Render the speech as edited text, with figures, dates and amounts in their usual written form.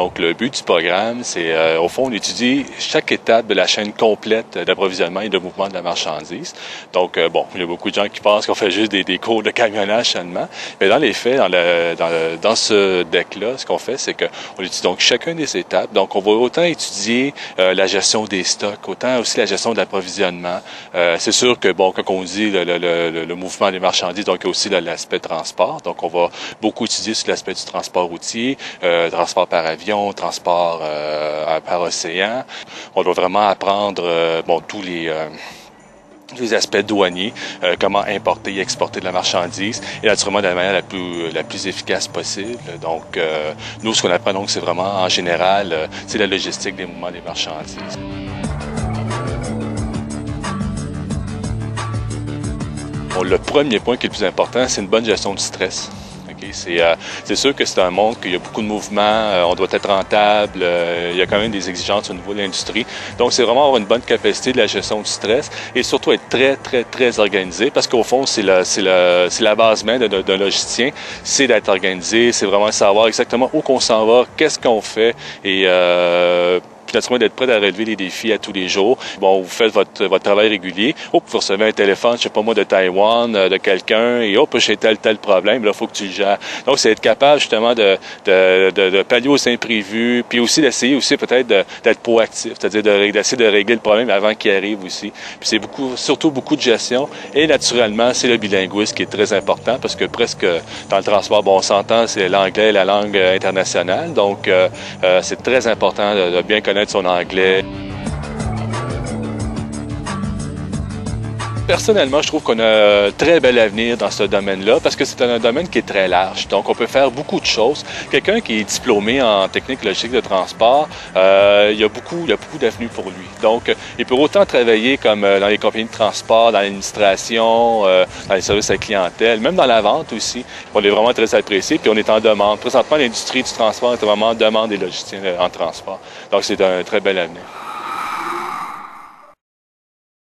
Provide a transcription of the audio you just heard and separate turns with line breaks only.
Donc, le but du programme, c'est, au fond, on étudie chaque étape de la chaîne complète d'approvisionnement et de mouvement de la marchandise. Donc, bon, il y a beaucoup de gens qui pensent qu'on fait juste des cours de camionnage seulement. Mais dans les faits, dans ce deck-là, ce qu'on fait, c'est qu'on étudie donc chacune des étapes. Donc, on va autant étudier la gestion des stocks, autant aussi la gestion de l'approvisionnement. C'est sûr que, bon, quand on dit le mouvement des marchandises, donc il y a aussi l'aspect transport. Donc, on va beaucoup étudier sur l'aspect du transport routier, transport par avion, transport par océan. On doit vraiment apprendre, bon, tous les aspects douaniers, comment importer et exporter de la marchandise, et naturellement de la manière la plus efficace possible. Donc, nous, ce qu'on apprend, donc, c'est vraiment, en général, c'est la logistique des mouvements des marchandises. Bon, le premier point qui est le plus important, c'est une bonne gestion du stress. C'est sûr que c'est un monde qu'il y a beaucoup de mouvements, on doit être rentable, il y a quand même des exigences au niveau de l'industrie. Donc, c'est vraiment avoir une bonne capacité de la gestion du stress et surtout être très organisé parce qu'au fond, c'est la base même d'un logisticien, c'est d'être organisé, c'est vraiment savoir exactement où qu'on s'en va, qu'est-ce qu'on fait et puis naturellement d'être prêt à relever les défis à tous les jours. Bon, vous faites votre travail régulier. Vous recevez un téléphone, je sais pas moi, de Taïwan, de quelqu'un, et j'ai tel problème, là, il faut que tu le gères. Donc, c'est être capable justement de pallier aux imprévus, puis aussi d'essayer aussi peut-être d'être proactif, c'est-à-dire d'essayer de régler le problème avant qu'il arrive aussi. Puis c'est surtout beaucoup de gestion. Et naturellement, c'est le bilinguisme qui est très important parce que presque dans le transport, bon, on s'entend, c'est l'anglais, la langue internationale. Donc, c'est très important de bien connaître son anglais. Personnellement, je trouve qu'on a un très bel avenir dans ce domaine-là parce que c'est un domaine qui est très large. Donc, on peut faire beaucoup de choses. Quelqu'un qui est diplômé en technique logistique de transport, il y a beaucoup d'avenues pour lui. Donc, il peut autant travailler comme dans les compagnies de transport, dans l'administration, dans les services à la clientèle, même dans la vente aussi. On est vraiment très apprécié, puis on est en demande. Présentement, l'industrie du transport est vraiment en demande des logisticiens en transport. Donc, c'est un très bel avenir.